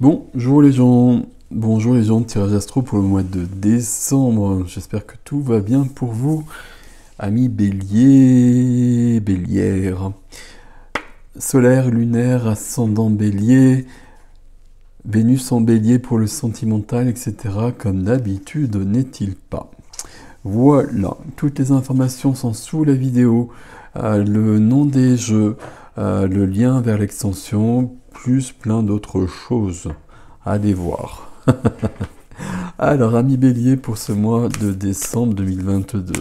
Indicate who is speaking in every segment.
Speaker 1: Bonjour les gens de Tirage Astro pour le mois de décembre. J'espère que tout va bien pour vous, amis Bélier, Bélière. Solaire, lunaire, ascendant Bélier, Vénus en Bélier pour le sentimental, etc. Comme d'habitude, n'est-il pas? Voilà, toutes les informations sont sous la vidéo. Le nom des jeux, le lien vers l'extension, plus plein d'autres choses. Allez voir. Alors, ami Bélier, pour ce mois de décembre 2022.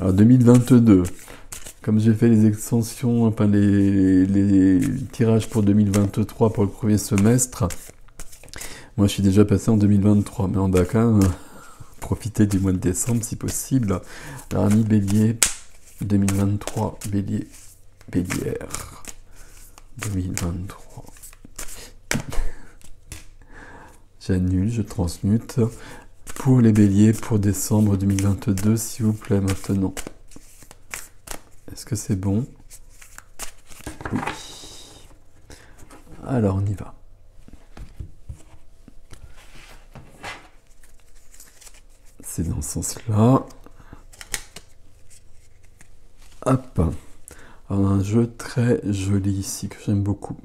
Speaker 1: Alors, 2022, comme j'ai fait les extensions, enfin les tirages pour 2023 pour le premier semestre, moi je suis déjà passé en 2023, mais on va quand même profiter du mois de décembre si possible. Alors, ami Bélier, 2023, Bélier, Bélière, 2023. J'annule, je transmute. Pour les béliers, pour décembre 2022, s'il vous plaît, maintenant. Est-ce que c'est bon? Oui. Alors, on y va. C'est dans ce sens-là. Hop. Alors, un jeu très joli ici, que j'aime beaucoup.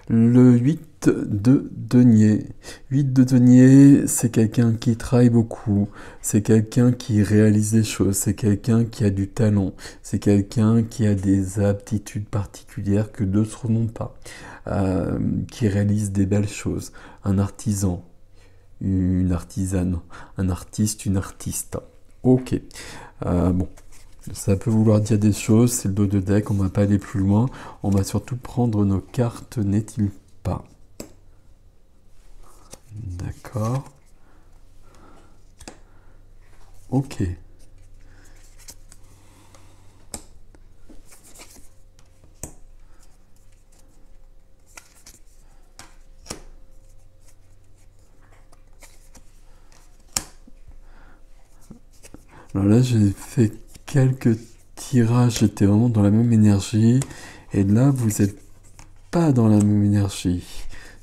Speaker 1: Le 8 de denier. 8 de denier, c'est quelqu'un qui travaille beaucoup, c'est quelqu'un qui réalise des choses, c'est quelqu'un qui a du talent, c'est quelqu'un qui a des aptitudes particulières que d'autres n'ont pas, qui réalise des belles choses. Un artisan, une artisane, un artiste, une artiste. Ok. Bon. Ça peut vouloir dire des choses, c'est le dos de deck, on va pas aller plus loin. On va surtout prendre nos cartes, n'est-il pas? D'accord. Ok. Alors là, j'ai fait quelques tirages, j'étais vraiment dans la même énergie. Et là, vous n'êtes pas dans la même énergie.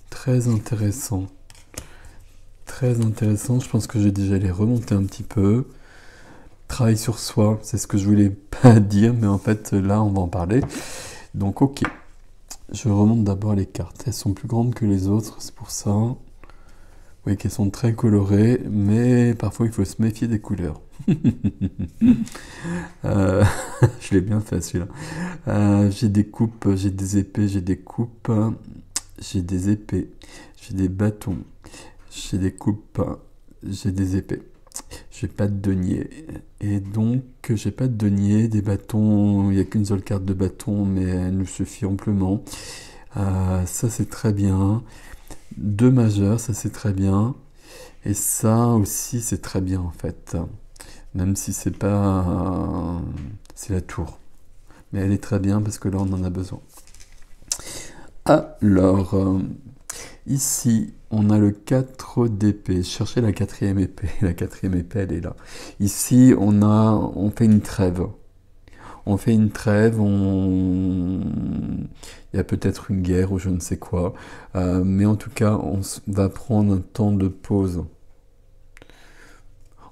Speaker 1: Très intéressant. Très intéressant. Je pense que j'ai déjà les remonter un petit peu. Travail sur soi, c'est ce que je voulais pas dire, mais en fait, là, on va en parler. Donc, ok. Je remonte d'abord les cartes. Elles sont plus grandes que les autres, c'est pour ça. Vous voyez qu'elles sont très colorées, mais parfois, il faut se méfier des couleurs. Je l'ai bien fait celui-là. J'ai des coupes, j'ai des épées, j'ai des coupes, j'ai des épées, j'ai des bâtons, j'ai des coupes, j'ai des épées. J'ai pas de denier. Et donc, j'ai pas de denier, des bâtons, il n'y a qu'une seule carte de bâton, mais elle nous suffit amplement. Ça, c'est très bien. Deux majeurs, ça, c'est très bien. Et ça aussi, c'est très bien, en fait. Même si c'est pas... c'est la tour. Mais elle est très bien parce que là, on en a besoin. Alors, ici, on a le 4 d'épée. Cherchez la quatrième épée. La quatrième épée, elle est là. Ici, on fait une trêve. On fait une trêve, il y a peut-être une guerre ou je ne sais quoi. Mais en tout cas, on va prendre un temps de pause.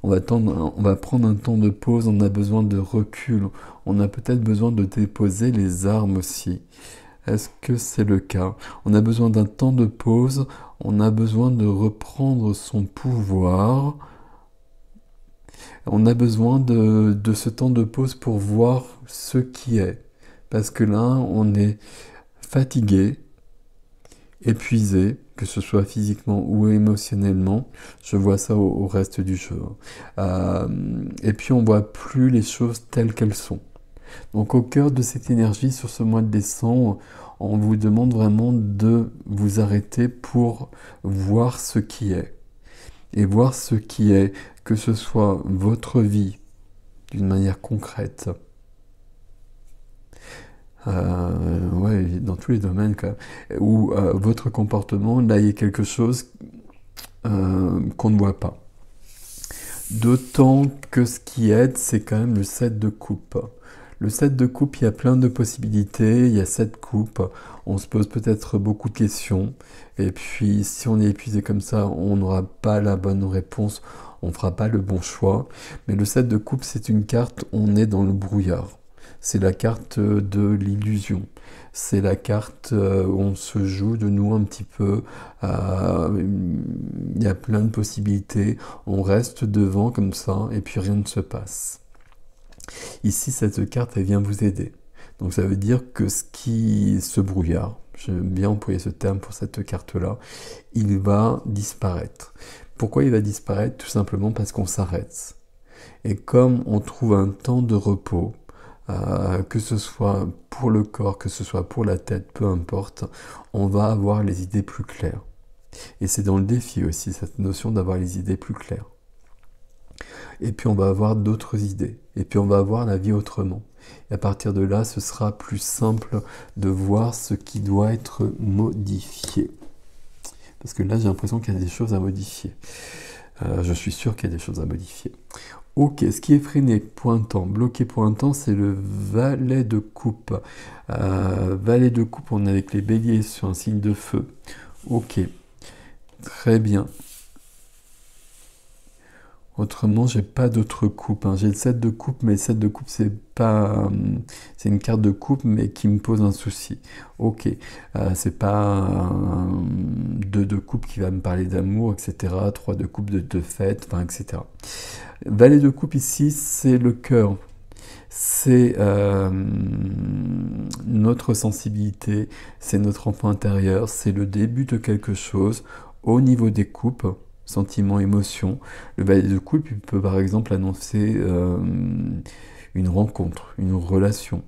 Speaker 1: On va prendre un temps de pause, on a besoin de recul. On a peut-être besoin de déposer les armes aussi. Est-ce que c'est le cas? On a besoin d'un temps de pause, on a besoin de reprendre son pouvoir. On a besoin de ce temps de pause pour voir ce qui est. Parce que là, on est fatigué, épuisé, que ce soit physiquement ou émotionnellement. Je vois ça au reste du jeu. Et puis, on voit plus les choses telles qu'elles sont. Donc au cœur de cette énergie sur ce mois de décembre, on vous demande vraiment de vous arrêter pour voir ce qui est. Et voir ce qui est, que ce soit votre vie d'une manière concrète. Ouais, dans tous les domaines quand même. Ou votre comportement, là il y a quelque chose qu'on ne voit pas. D'autant que ce qui aide, c'est quand même le 7 de coupe. Le 7 de coupe, il y a plein de possibilités, il y a 7 coupes, on se pose peut-être beaucoup de questions, et puis si on est épuisé comme ça, on n'aura pas la bonne réponse, on ne fera pas le bon choix. Mais le 7 de coupe, c'est une carte, on est dans le brouillard. C'est la carte de l'illusion. C'est la carte où on se joue de nous un petit peu. Il y a plein de possibilités. On reste devant comme ça et puis rien ne se passe. Ici, cette carte, elle vient vous aider. Donc ça veut dire que ce brouillard, j'aime bien employer ce terme pour cette carte-là, il va disparaître. Pourquoi il va disparaître? Tout simplement parce qu'on s'arrête. Et comme on trouve un temps de repos, que ce soit pour le corps, que ce soit pour la tête, peu importe, on va avoir les idées plus claires. Et c'est dans le défi aussi, cette notion d'avoir les idées plus claires. Et puis on va avoir d'autres idées. Et puis on va avoir la vie autrement. Et à partir de là, ce sera plus simple de voir ce qui doit être modifié. Parce que là, j'ai l'impression qu'il y a des choses à modifier. Je suis sûr qu'il y a des choses à modifier. Ok, ce qui est freiné pour un temps, bloqué pour un temps, c'est le valet de coupe. Valet de coupe, on est avec les béliers sur un signe de feu. Ok, très bien. Autrement, j'ai pas d'autres coupes. J'ai le 7 de coupe, mais le 7 de coupe, c'est pas, c'est une carte de coupe, mais qui me pose un souci. Ok, c'est pas 2 de coupe qui va me parler d'amour, etc. 3 de coupe de fête, enfin, etc. Valet de coupe ici, c'est le cœur. C'est notre sensibilité, c'est notre enfant intérieur, c'est le début de quelque chose au niveau des coupes. Sentiments, émotions. Le valet de coupe, il peut par exemple annoncer une rencontre, une relation.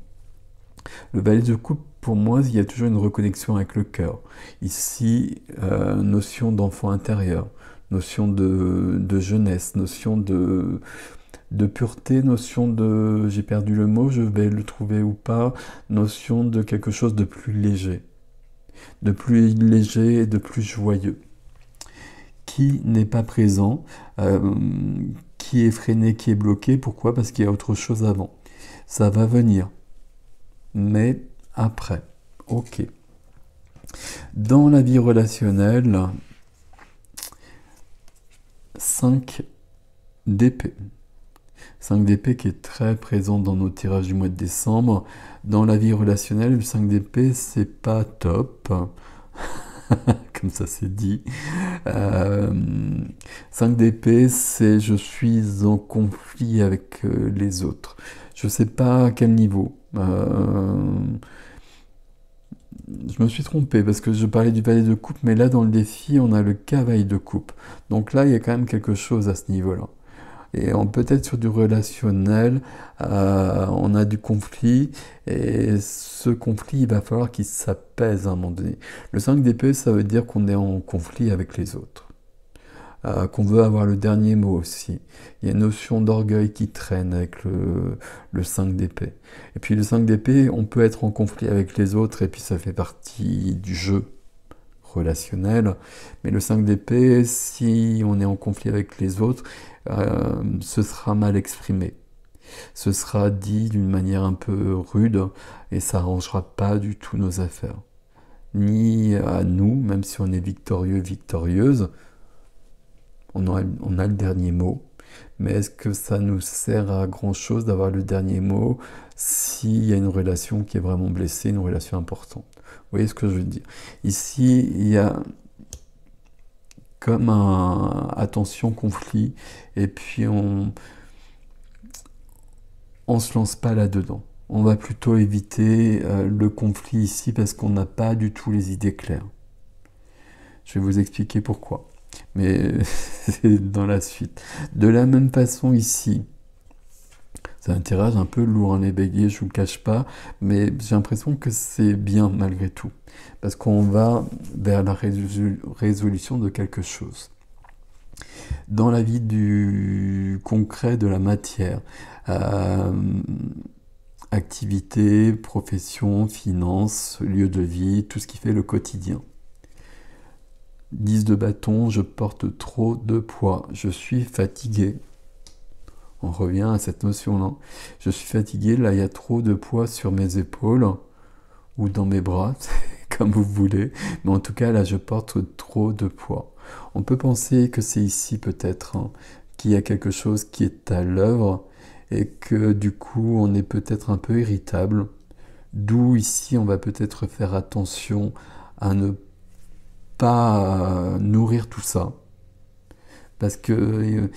Speaker 1: Le valet de coupe, pour moi, il y a toujours une reconnexion avec le cœur. Ici, notion d'enfant intérieur, notion de jeunesse, notion de pureté, notion de j'ai perdu le mot, je vais le trouver ou pas, notion de quelque chose de plus léger et de plus joyeux. Qui n'est pas présent, qui est freiné, qui est bloqué. Pourquoi? Parce qu'il y a autre chose avant. Ça va venir, mais après. Ok. Dans la vie relationnelle, 5 d'épée. 5 d'épée qui est très présent dans nos tirages du mois de décembre. Dans la vie relationnelle, le 5 d'épée, c'est pas top. Comme ça c'est dit. 5 d'épée, c'est je suis en conflit avec les autres. Je sais pas à quel niveau. Je me suis trompé parce que je parlais du valet de coupe, mais là dans le défi, on a le cavalier de coupe. Donc là, il y a quand même quelque chose à ce niveau-là. Et peut-être sur du relationnel, on a du conflit, et ce conflit, il va falloir qu'il s'apaise à un moment donné. Le 5 d'épée, ça veut dire qu'on est en conflit avec les autres, qu'on veut avoir le dernier mot aussi. Il y a une notion d'orgueil qui traîne avec le 5 d'épée. Et puis le 5 d'épée, on peut être en conflit avec les autres, et puis ça fait partie du jeu relationnel. Mais le 5 d'épée, si on est en conflit avec les autres, ce sera mal exprimé. Ce sera dit d'une manière un peu rude et ça n'arrangera pas du tout nos affaires. Ni à nous, même si on est victorieux, victorieuse, on a le dernier mot. Mais est-ce que ça nous sert à grand chose d'avoir le dernier mot s'il y a une relation qui est vraiment blessée, une relation importante? Vous voyez ce que je veux dire? Ici, il y a comme attention, conflit, et puis on se lance pas là-dedans. On va plutôt éviter le conflit ici parce qu'on n'a pas du tout les idées claires. Je vais vous expliquer pourquoi, mais c'est dans la suite. De la même façon ici, c'est un tirage un peu lourd, les béliers, je vous le cache pas, mais j'ai l'impression que c'est bien malgré tout, parce qu'on va vers la résolution de quelque chose. Dans la vie du concret, de la matière, activité, profession, finances, lieu de vie, tout ce qui fait le quotidien. 10 de bâton, je porte trop de poids, je suis fatigué. On revient à cette notion-là. Je suis fatigué, là il y a trop de poids sur mes épaules ou dans mes bras, comme vous voulez. Mais en tout cas, là je porte trop de poids. On peut penser que c'est ici peut-être hein, qu'il y a quelque chose qui est à l'œuvre et que du coup on est peut-être un peu irritable. D'où ici on va peut-être faire attention à ne pas nourrir tout ça. Parce que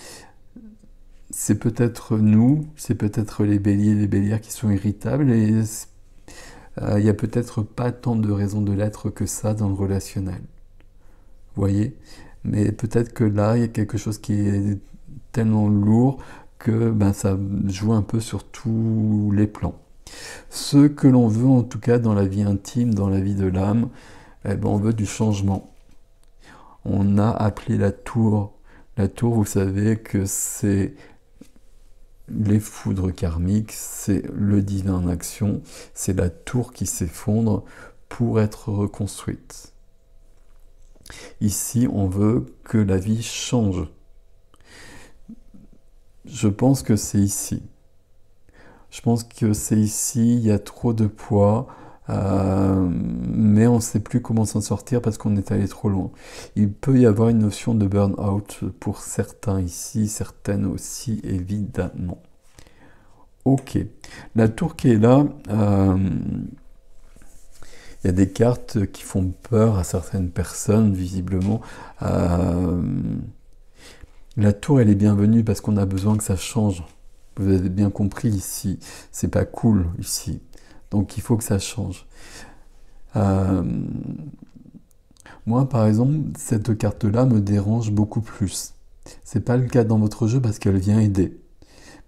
Speaker 1: c'est peut-être nous, c'est peut-être les béliers et les bélières qui sont irritables et il n'y a peut-être pas tant de raisons de l'être que ça dans le relationnel. Vous voyez? Mais peut-être que là, il y a quelque chose qui est tellement lourd que ben, ça joue un peu sur tous les plans. Ce que l'on veut en tout cas dans la vie intime, dans la vie de l'âme, eh ben, on veut du changement. On a appelé la tour. La tour, vous savez que c'est les foudres karmiques, c'est le divin en action, c'est la tour qui s'effondre pour être reconstruite. Ici, on veut que la vie change. Je pense que c'est ici. Je pense que c'est ici, il y a trop de poids, mais on ne sait plus comment s'en sortir parce qu'on est allé trop loin. Il peut y avoir une notion de burn-out pour certains ici, certaines aussi, évidemment. Ok. La tour qui est là, il y a des cartes qui font peur à certaines personnes, visiblement. La tour, elle est bienvenue parce qu'on a besoin que ça change. Vous avez bien compris ici. C'est pas cool ici. Donc il faut que ça change. Moi, par exemple, cette carte-là me dérange beaucoup plus. C'est pas le cas dans votre jeu parce qu'elle vient aider.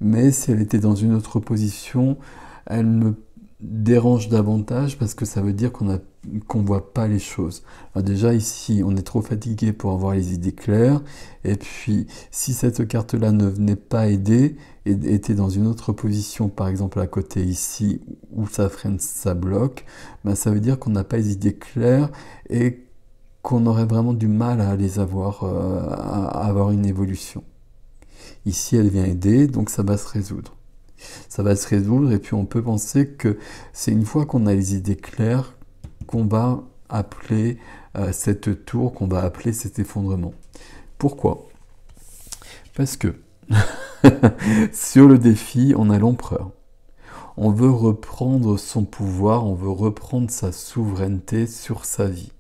Speaker 1: Mais si elle était dans une autre position, elle me dérange davantage parce que ça veut dire qu'on voit pas les choses. Alors déjà ici, on est trop fatigué pour avoir les idées claires. Et puis, si cette carte-là ne venait pas aider et était dans une autre position, par exemple à côté ici, où ça freine, ça bloque, ben ça veut dire qu'on n'a pas les idées claires et qu'on aurait vraiment du mal à les avoir, à avoir une évolution. Ici, elle vient aider, donc ça va se résoudre. Ça va se résoudre et puis on peut penser que c'est une fois qu'on a les idées claires qu'on va appeler cette tour, qu'on va appeler cet effondrement. Pourquoi? Parce que sur le défi, on a l'empereur. On veut reprendre son pouvoir, on veut reprendre sa souveraineté sur sa vie.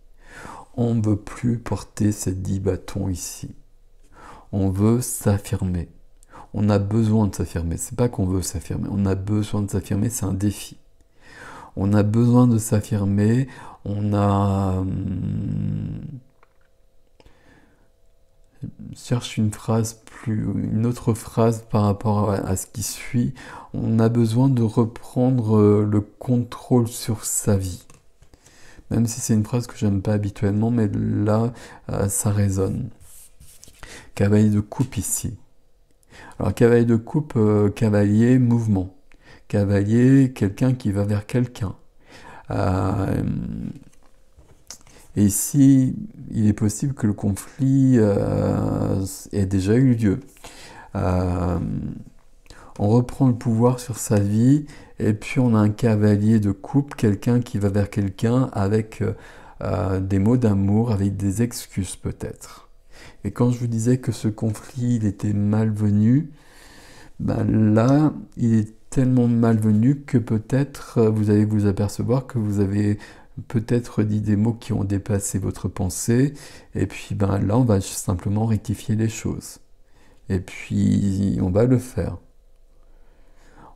Speaker 1: On ne veut plus porter ces 10 bâtons ici. On veut s'affirmer. On a besoin de s'affirmer. C'est pas qu'on veut s'affirmer. On a besoin de s'affirmer. C'est un défi. On a besoin de s'affirmer. On a... Je cherche une autre phrase par rapport à ce qui suit. On a besoin de reprendre le contrôle sur sa vie. Même si c'est une phrase que j'aime pas habituellement, mais là, ça résonne. Cavalier de coupe ici. Alors cavalier de coupe, cavalier, mouvement. Cavalier, quelqu'un qui va vers quelqu'un. Et ici, il est possible que le conflit ait déjà eu lieu. On reprend le pouvoir sur sa vie, et puis on a un cavalier de coupe, quelqu'un qui va vers quelqu'un avec des mots d'amour, avec des excuses peut-être. Et quand je vous disais que ce conflit, il était malvenu, ben là, il est tellement malvenu que peut-être vous allez vous apercevoir que vous avez peut-être dit des mots qui ont dépassé votre pensée, et puis ben là, on va simplement rectifier les choses. Et puis, on va le faire.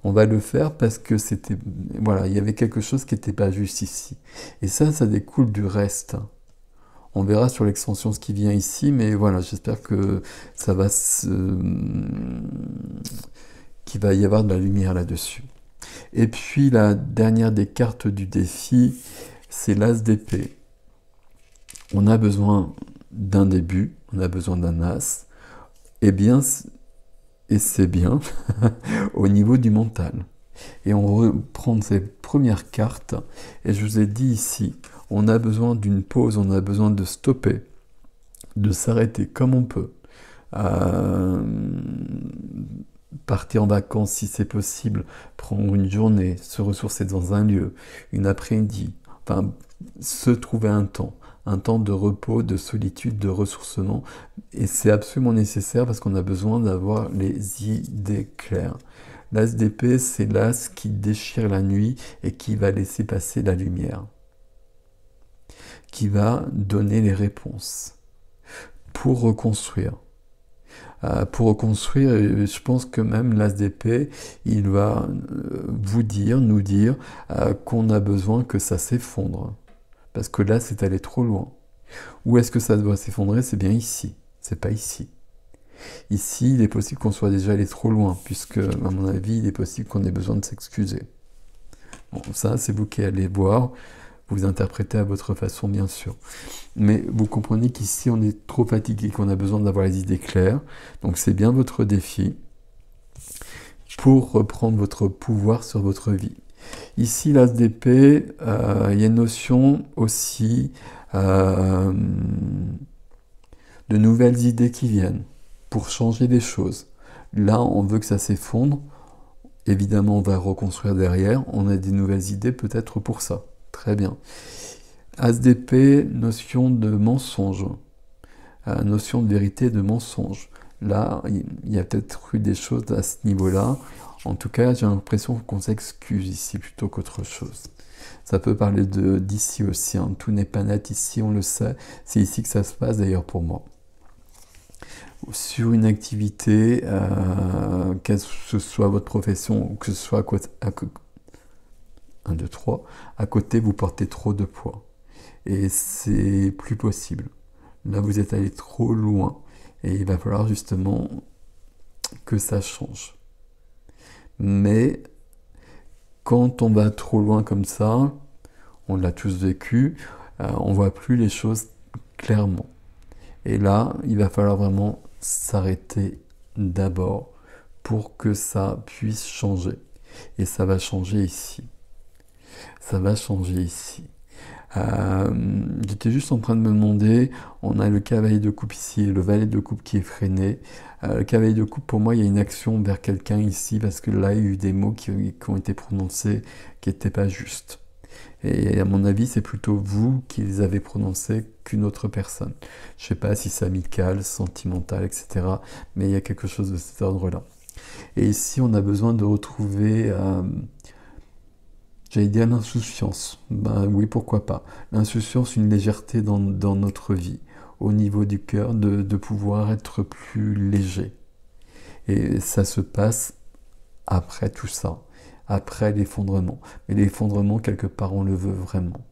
Speaker 1: On va le faire parce que c'était... Voilà, il y avait quelque chose qui n'était pas juste ici. Et ça découle du reste. On verra sur l'extension ce qui vient ici, mais voilà, j'espère que ça va qu'il va y avoir de la lumière là-dessus. Et puis la dernière des cartes du défi, c'est l'as d'épée. On a besoin d'un début, on a besoin d'un as, et c'est bien au niveau du mental. Et on reprend ces premières cartes, et je vous ai dit ici, on a besoin d'une pause, on a besoin de stopper, de s'arrêter comme on peut, partir en vacances si c'est possible, prendre une journée, se ressourcer dans un lieu, une après-midi, enfin, se trouver un temps de repos, de solitude, de ressourcement. Et c'est absolument nécessaire parce qu'on a besoin d'avoir les idées claires. L'as d'épée, c'est l'as qui déchire la nuit et qui va laisser passer la lumière, qui va donner les réponses pour reconstruire. Pour reconstruire, je pense que même l'as d'épée, il va vous dire, nous dire qu'on a besoin que ça s'effondre. Parce que là, c'est allé trop loin. Où est-ce que ça doit s'effondrer? C'est bien ici, c'est pas ici. Ici, il est possible qu'on soit déjà allé trop loin, puisque, à mon avis, il est possible qu'on ait besoin de s'excuser. Bon, ça, c'est vous qui allez voir, vous interprétez à votre façon, bien sûr. Mais vous comprenez qu'ici, on est trop fatigué, qu'on a besoin d'avoir les idées claires. Donc, c'est bien votre défi pour reprendre votre pouvoir sur votre vie. Ici, l'as d'épée, il y a une notion aussi de nouvelles idées qui viennent pour changer des choses. Là, on veut que ça s'effondre. Évidemment, on va reconstruire derrière. On a des nouvelles idées peut-être pour ça. Très bien. As d'épée, notion de mensonge. Notion de vérité, de mensonge. Là, il y a peut-être eu des choses à ce niveau-là. En tout cas, j'ai l'impression qu'on s'excuse ici plutôt qu'autre chose. Ça peut parler d'ici aussi. Hein. Tout n'est pas net ici, on le sait. C'est ici que ça se passe d'ailleurs pour moi. Sur une activité, que ce soit votre profession ou que ce soit à côté, vous portez trop de poids. Et c'est plus possible. Là, vous êtes allé trop loin. Et il va falloir justement que ça change. Mais quand on va trop loin comme ça, on l'a tous vécu, on voit plus les choses clairement. Et là, il va falloir vraiment s'arrêter d'abord pour que ça puisse changer. Et ça va changer ici. Ça va changer ici. J'étais juste en train de me demander, on a le cavalier de coupe ici et le valet de coupe qui est freiné. Le cavalier de coupe, pour moi, il y a une action vers quelqu'un ici parce que là, il y a eu des mots qui ont été prononcés qui n'étaient pas justes. Et à mon avis, c'est plutôt vous qui les avez prononcés qu'une autre personne. Je ne sais pas si c'est amical, sentimental, etc. Mais il y a quelque chose de cet ordre-là. Et ici, on a besoin de retrouver... j'allais dire l'insouciance. Ben oui, pourquoi pas. L'insouciance, une légèreté dans notre vie, au niveau du cœur, de pouvoir être plus léger. Et ça se passe après tout ça, après l'effondrement. Mais l'effondrement, quelque part, on le veut vraiment.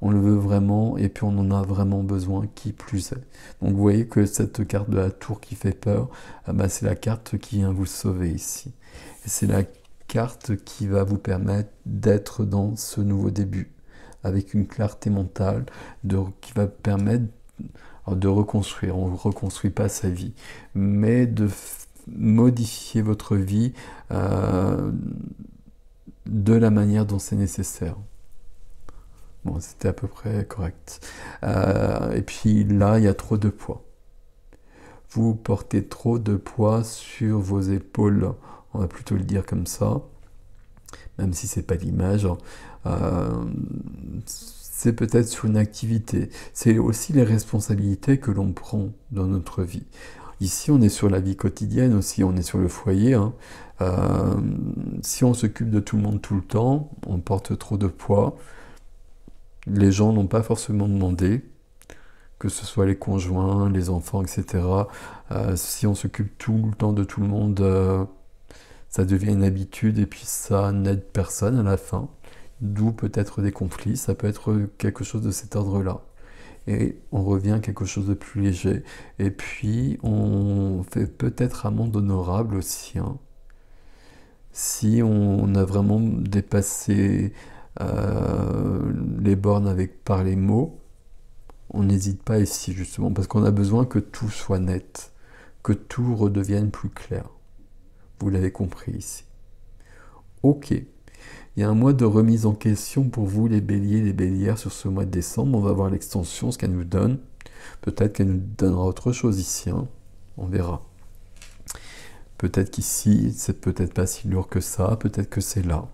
Speaker 1: On le veut vraiment, et puis on en a vraiment besoin, qui plus est. Donc vous voyez que cette carte de la tour qui fait peur, ben, c'est la carte qui vient vous sauver ici. Et c'est la carte qui va vous permettre d'être dans ce nouveau début, avec une clarté mentale, qui va permettre de reconstruire. On ne reconstruit pas sa vie, mais de modifier votre vie de la manière dont c'est nécessaire. Bon, c'était à peu près correct. Et puis là, il y a trop de poids. Vous portez trop de poids sur vos épaules, on va plutôt le dire comme ça, même si c'est pas l'image. C'est peut-être sur une activité. C'est aussi les responsabilités que l'on prend dans notre vie. Ici, on est sur la vie quotidienne aussi, on est sur le foyer. Hein. Si on s'occupe de tout le monde tout le temps, on porte trop de poids. Les gens n'ont pas forcément demandé, que ce soit les conjoints, les enfants, etc. Si on s'occupe tout le temps de tout le monde, ça devient une habitude et puis ça n'aide personne à la fin. D'où peut-être des conflits, ça peut être quelque chose de cet ordre-là. Et on revient à quelque chose de plus léger. Et puis on fait peut-être amende honorable aussi. Hein. Si on a vraiment dépassé les bornes par les mots, on n'hésite pas ici justement, parce qu'on a besoin que tout soit net, que tout redevienne plus clair. Vous l'avez compris ici. Ok. Il y a un mois de remise en question pour vous, les béliers, les bélières, sur ce mois de décembre. On va voir l'extension, ce qu'elle nous donne. Peut-être qu'elle nous donnera autre chose ici. Hein. On verra. Peut-être qu'ici, c'est peut-être pas si lourd que ça, peut-être que c'est là.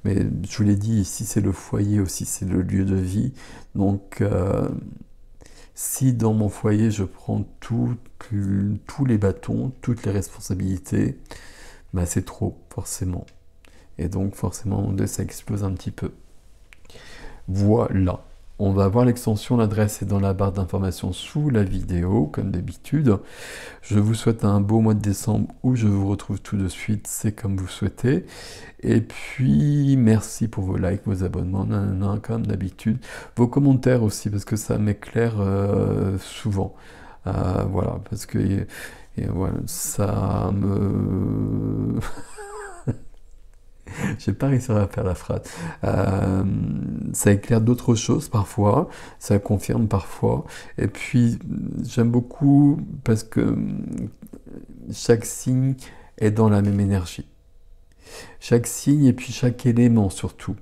Speaker 1: Mais je vous l'ai dit, ici c'est le foyer aussi, c'est le lieu de vie. Donc, si dans mon foyer je prends tous les bâtons, toutes les responsabilités, bah c'est trop, forcément. Et donc, forcément, ça explose un petit peu. Voilà. On va voir l'extension, l'adresse est dans la barre d'information sous la vidéo, comme d'habitude. Je vous souhaite un beau mois de décembre où je vous retrouve tout de suite, c'est comme vous souhaitez. Et puis, merci pour vos likes, vos abonnements, nanana, comme d'habitude. Vos commentaires aussi, parce que ça m'éclaire souvent. Voilà, parce que voilà, ça me... J'ai pas réussi à faire la phrase. Ça éclaire d'autres choses parfois, ça confirme parfois. Et puis, j'aime beaucoup parce que chaque signe est dans la même énergie. Chaque signe et puis chaque élément surtout.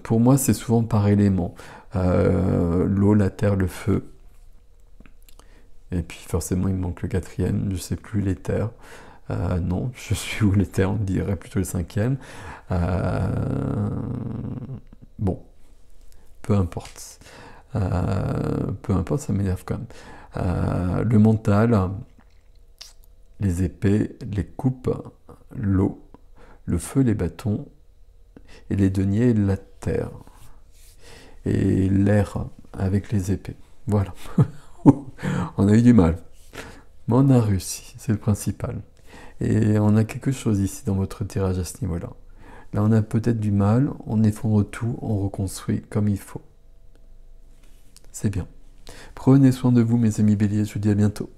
Speaker 1: Pour moi, c'est souvent par élément. L'eau, la terre, le feu. Et puis forcément, il me manque le quatrième, je sais plus, l'éther. Non, je suis où l'éther, on dirait plutôt le cinquième. Bon, peu importe. Peu importe, ça m'énerve quand même. Le mental, les épées, les coupes, l'eau, le feu, les bâtons, et les deniers, la terre. Et l'air avec les épées. Voilà. On a eu du mal. Mais on a réussi, c'est le principal. Et on a quelque chose ici dans votre tirage à ce niveau-là. Là, on a peut-être du mal, on effondre tout, on reconstruit comme il faut. C'est bien. Prenez soin de vous, mes amis béliers, je vous dis à bientôt.